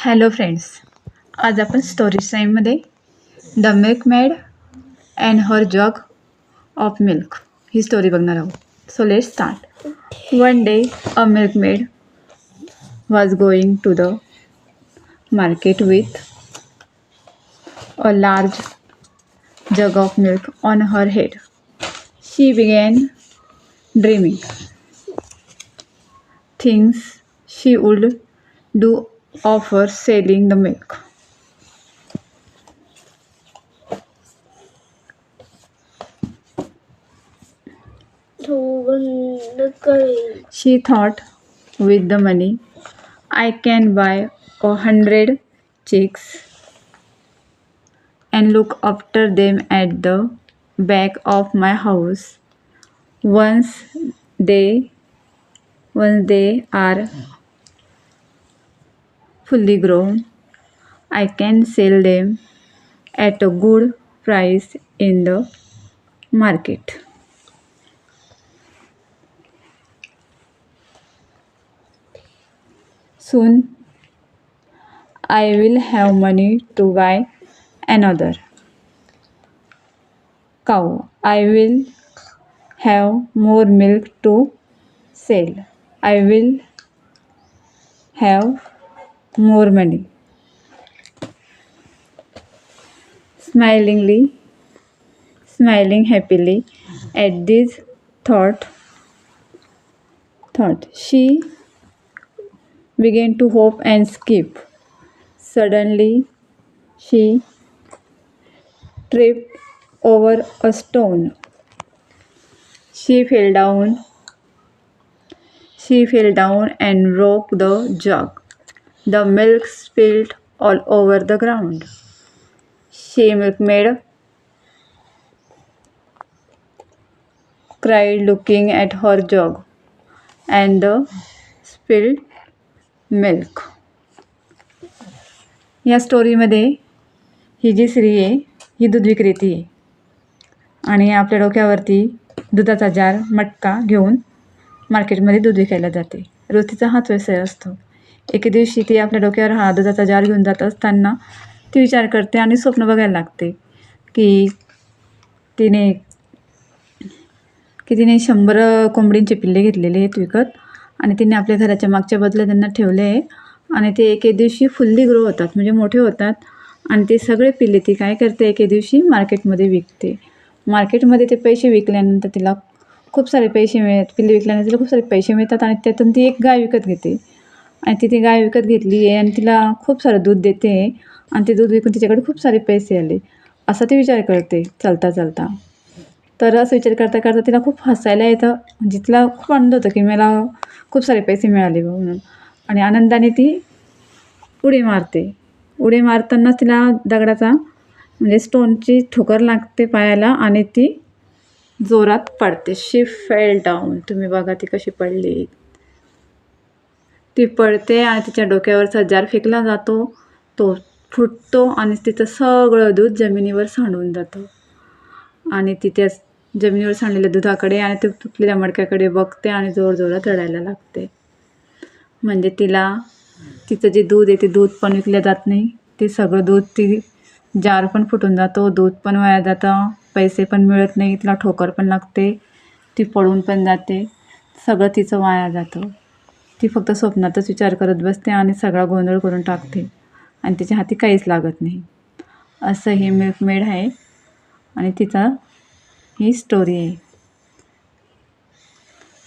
Hello friends, आज आपण story टाईममध्ये द मिल्कमेड अँड हर जग ऑफ मिल्क ही स्टोरी बघणार आहोत. So let's start. One day a milkmaid was going to the market with a large jug of milk on her head. She began dreaming things she would do of her selling the milk. She thought, with the money, I can buy 100 chicks and look after them at the back of my house. Once they are fully grown, I can sell them at a good price in the market. Soon I will have money to buy another cow. I will have more milk to sell. I will have more money. Smiling happily at this thought, she began to hop and skip. Suddenly, she tripped over a stone. She fell down and broke the jug. The milk spilled all over the ground. She milkmaid cried, looking at her jug and the spilled milk. या स्टोरीमध्ये ही जी स्त्री आहे ही दूध विक्रेती आहे आणि आपल्या डोक्यावरती दुधाचा जार मटका घेऊन मार्केटमध्ये दूध विकायला जाते. रोज तिचा हाच व्यवसाय असतो. एके दिवशी ती आपल्या डोक्यावर हा दुधाचा जार घेऊन जात असताना ती विचार करते आणि स्वप्न बघायला लागते की तिने 100 कोंबडींचे पिल्ले घेतलेले आहेत विकत आणि तिने आपल्या घराच्या मागच्या बाजूला त्यांना ठेवले आहे आणि ते एके दिवशी फुल्ली ग्रो होतात, म्हणजे मोठे होतात आणि ते सगळे पिल्ले ती काय करते एके दिवशी मार्केटमध्ये विकते. मार्केटमध्ये ते पैसे विकल्यानंतर तिला खूप सारे पैसे पिल्ले विकल्यानंतर तिला खूप सारे पैसे मिळतात आणि त्यातून ती एक गाय विकत घेते आणि ती गाय विकत घेतली आहे आणि तिला खूप सारं दूध देते आणि ते दूध विकून तिच्याकडे खूप सारे पैसे आले असा ती विचार करते चालता. तर असं विचार करता तिला खूप हसायला येतं. म्हणजे तिला खूप आनंद होतो की मला खूप सारे पैसे मिळाले म्हणून आणि आनंदाने ती उडी मारताना तिला दगडाचा म्हणजे स्टोनची ठोकर लागते पायाला आणि ती जोरात पडते. शी फेल डाऊन. तुम्ही बघा ती कशी पडली. ती पडते आणि तिच्या डोक्यावरचा जार फेकला जातो, तो फुटतो आणि तिचं सगळं दूध जमिनीवर सांडून जातं आणि ती त्या जमिनीवर सांडलेल्या दुधाकडे आणि ते तुटलेल्या मडक्याकडे बघते आणि जोरात रडायला लागते. म्हणजे तिचं जे दूध आहे ते दूध पण विकलं जात नाही. ते सगळं दूध ती जार पण फुटून जातो, दूध पण वाया जातं, पैसे पण मिळत नाही, तिला ठोकर पण लागते, ती पडून पण जाते, सगळं तिचं वाया जातं. ती फक्त स्वप्नातच विचार करत बसते आणि सगळा गोंधळ करून टाकते आणि तिच्या हाती काहीच लागत नाही. असं ही मिल्कमेड आहे आणि तिचा ही स्टोरी आहे.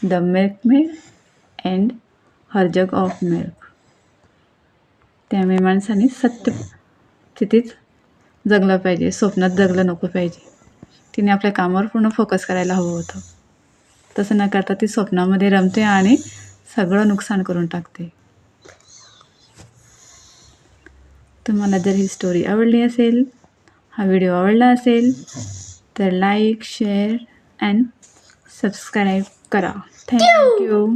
द मिल्कमेड अँड हर जग ऑफ मिल्क. त्यामुळे माणसाने सत्यस्थितीत जगलं पाहिजे, स्वप्नात जगलं नको पाहिजे. तिने आपल्या कामावर पूर्ण फोकस करायला हवं होतं. तसं न करता ती स्वप्नामध्ये रमते आणि सगळं नुकसान करून टाकते. तुम्हाला जर ही स्टोरी आवडली असेल, हा व्हिडिओ आवडला असेल तर लाईक, शेअर अँड सबस्क्राईब करा. थँक्यू.